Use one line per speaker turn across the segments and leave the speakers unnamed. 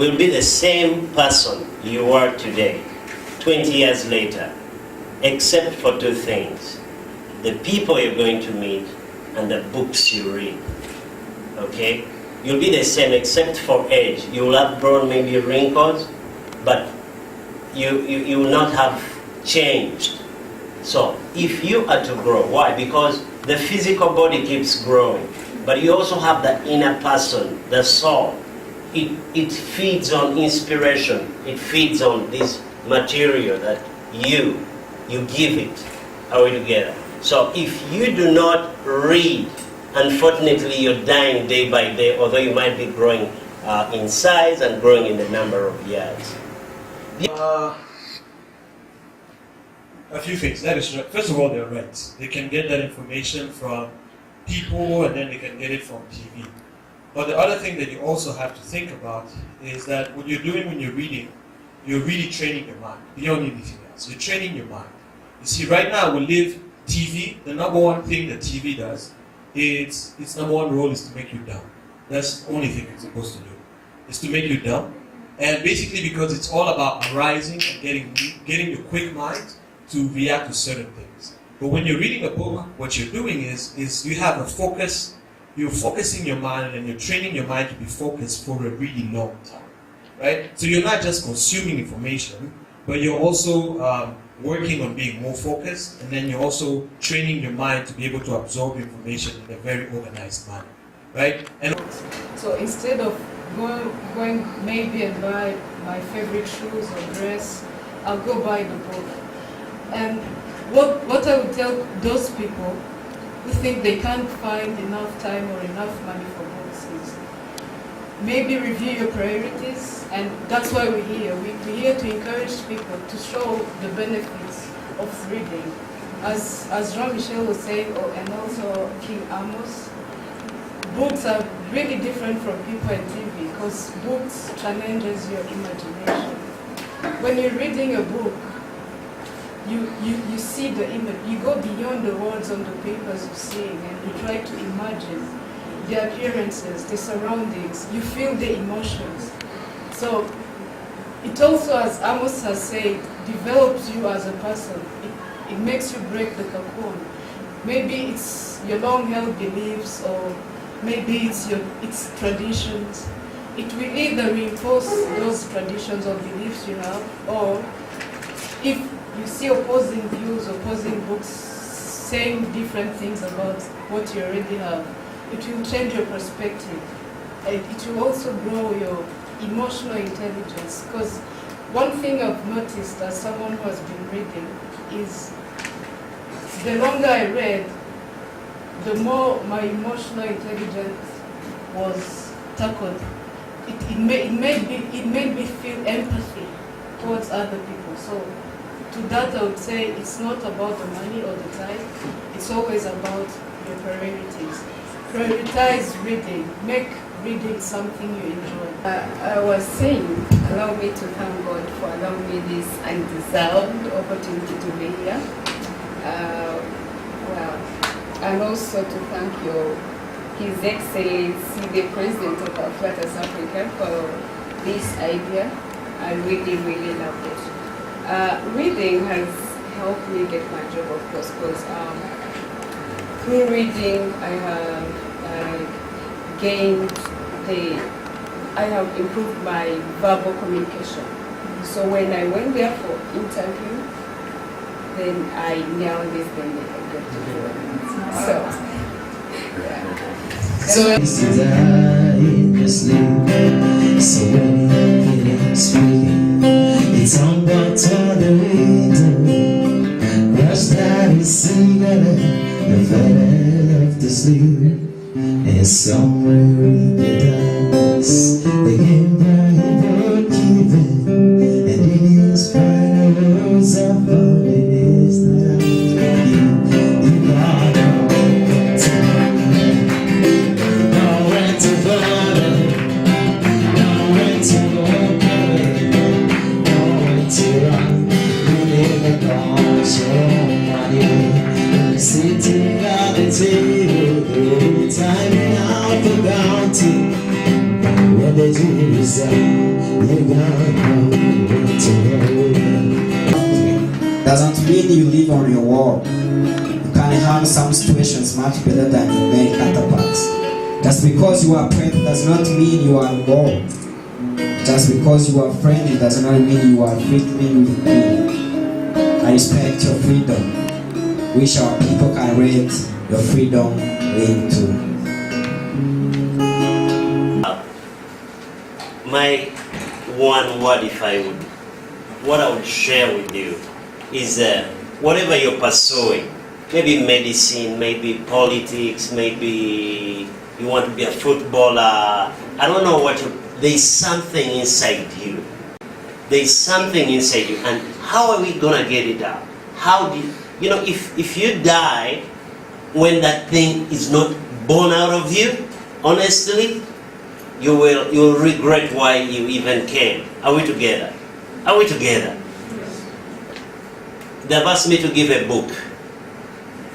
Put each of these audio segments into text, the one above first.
will be the same person you are today, 20 years later, except for two things: the people you're going to meet and the books you read. Okay? You'll be the same except for age. You will have grown maybe wrinkles, but you will not have changed. So if you are to grow, why? Because the physical body keeps growing, but you also have the inner person, the soul. It feeds on inspiration. It feeds on this material that you give it. Are we together? So if you do not read, unfortunately you're dying day by day, although you might be growing in size and growing in the number of years.
A few things. That is right. First of all, they're right. They can get that information from people, and then they can get it from TV. But the other thing that you also have to think about is that what you're doing when you're reading, you're really training your mind beyond anything else. You're training your mind. You see, right now we live TV. The number one thing that TV does, its number one role is to make you dumb. That's the only thing it's supposed to do. Is to make you dumb. And basically because it's all about arising and getting your quick mind to react to certain things. But when you're reading a book, what you're doing is you have a focus, you're focusing your mind and you're training your mind to be focused for a really long time, right? So you're not just consuming information, but you're also working on being more focused, and then you're also training your mind to be able to absorb information in a very organized manner, right? And
so instead of going maybe and buy my favorite shoes or dress, I'll go buy the book. And what I would tell those people who think they can't find enough time or enough money for books is maybe review your priorities, and that's why we're here. We're here to encourage people to show the benefits of reading. As Jean-Michel was saying, and also King Amos, books are really different from people and TV because books challenges your imagination. When you're reading a book, you see the image, you go beyond the words on the papers you're seeing, and you try to imagine the appearances, the surroundings, you feel the emotions. So it also, as Amos has said, develops you as a person. It makes you break the cocoon. Maybe it's your long-held beliefs, or maybe it's traditions. It will either reinforce those traditions or beliefs you have, or if you see opposing views, opposing books saying different things about what you already have, it will change your perspective. It will also grow your emotional intelligence, because one thing I've noticed as someone who has been reading is the longer I read, the more my emotional intelligence was tackled. It made me feel empathy towards other people. So to that I would say it's not about the money or the time, it's always about your priorities. Prioritize reading, make reading something you enjoy.
I was saying, allow me to thank God for allowing me this undeserved opportunity to be here. And also to thank His Excellency, the President of Afflatus Africa, for this idea. I really, really loved it. Reading has helped me get my job, of course, because through reading I have improved my verbal communication. So when I went there for interview, then I nailed this thing that I get to do. So, yeah.
So when you're getting speaking, it's on but to the window. Rush down and see the feeling of the sleep. And somewhere in the darkness, the game by keeping. And in his final words, I found it is that you got nowhere to follow, nowhere to walk away, nowhere to run. You live alone, so money, sitting at the table, the time out for down. doesn't mean you live on your wall. You can handle some situations much better than your male counterparts. Just because you are praying does not mean you are God. Just because you are friendly does not mean you are free to be with me. I respect your freedom. Wish our people can rate your freedom into.
My one word, what I would share with you is whatever you're pursuing, maybe medicine, maybe politics, maybe you want to be a footballer, I don't know what there's something inside you. There's something inside you, and how are we gonna get it out? How do you know, if you die when that thing is not born out of you, honestly, you will regret why you even came. Are we together? Are we together? They've asked me to give a book.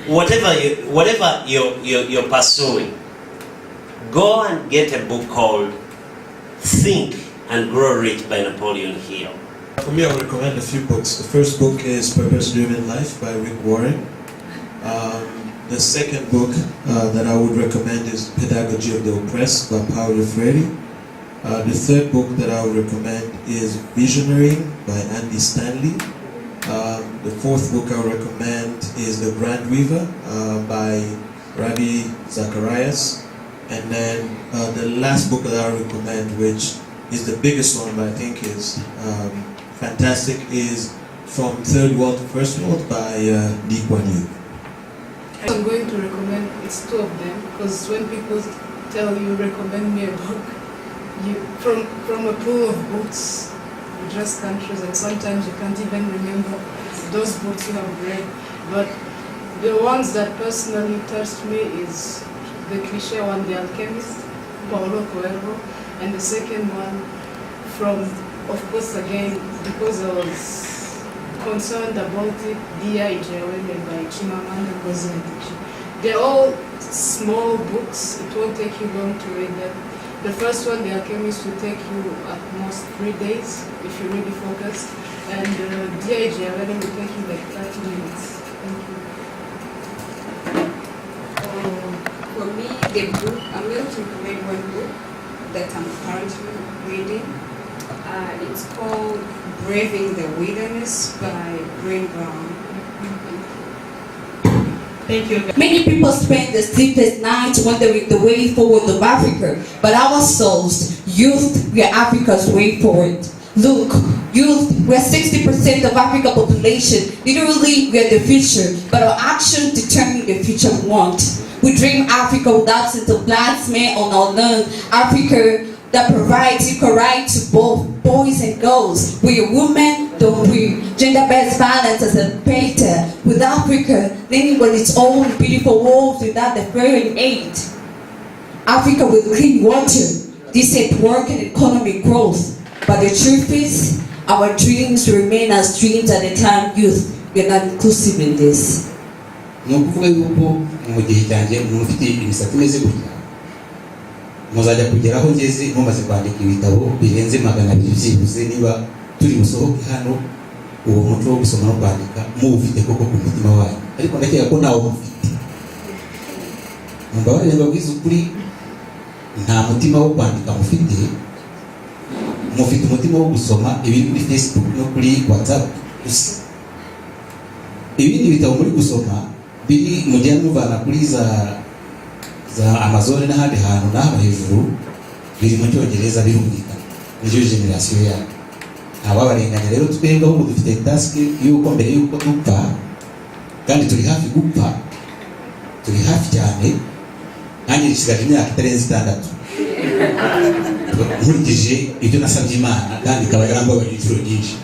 Whatever you're pursuing, go and get a book called Think and Grow Rich by Napoleon Hill.
For me, I would recommend a few books. The first book is Purpose Driven Life by Rick Warren. The second book that I would recommend is Pedagogy of the Oppressed by Paulo Freire. The third book that I would recommend is Visionary by Andy Stanley. The fourth book I would recommend is The Grand Weaver by Ravi Zacharias. And then the last book that I would recommend, which is the biggest one but I think is fantastic, is From Third World to First World by Lee Kuan Yew.
I'm going to recommend, it's two of them, because when people tell you recommend me a book, from a pool of books, you just can't choose, and sometimes you can't even remember those books you have read. But the ones that personally touched me is the cliche one, The Alchemist, Paulo Coelho, and the second one from, of course, again, because I was concerned about it, Dia Ijewele by Chimamanda Ngozi Adichie. They're all small books. It won't take you long to read them. The first one, The Alchemist, will take you at most 3 days if you're really focused, and Dia Ijewele will take you like 30 minutes. Thank you.
For me, the book, I'm going to recommend one book that I'm currently reading. It's called Braving the Wilderness by Brene Brown.
Thank you. Many people spend the sleepless nights wondering the way forward of Africa, but our souls, youth, we are Africa's way forward. Look, youth, we are 60% of Africa's population. Literally, we are the future, but our actions determine the future we want. We dream Africa with absence of blacks, men on our land. Africa that provides equal rights to both boys and girls. We are women, don't we? Gender-based violence as a painter. With Africa living on its own beautiful world without the foreign aid. Africa with clean water, decent work and economic growth. But the truth is, our dreams remain as dreams at the time youth. We are not inclusive in this.
Nukuvuga yuko mu gihe cyanjye umuntu ufite imisatsi imeze gutya muzajya kugeraho ngeze mumaze kwandika ibitabo birenze 200 byibuze niba turi musohoke hano uwo muco wo gusoma no kwandika muwufite koko ku mutima wanyu, ariko ndakeka ko nawo mufite. Mumbabarire mbabwiza ukuri, nta mutima wo kwandika mufite umutima wo gusoma ibiri kuri Facebook no kuri WhatsApp gusa. Ibindi bitabo muri gusoma biri mujyana muvana kuri za Amazon n'ahandi hantu n'aho hejuru, biri mu Cyongereza birumvikana niyo generation yacu. Ababarenganya rero twebwe aho dufite task yuko mbere yuko dupfa, kandi turi hafi gupfa, turi hafi cyane, nanjye nsigaje imyaka itarenze 6 nkurikije ibyo nasabye Imana, kandi ikaba yarambabarira inshuro nyinshi.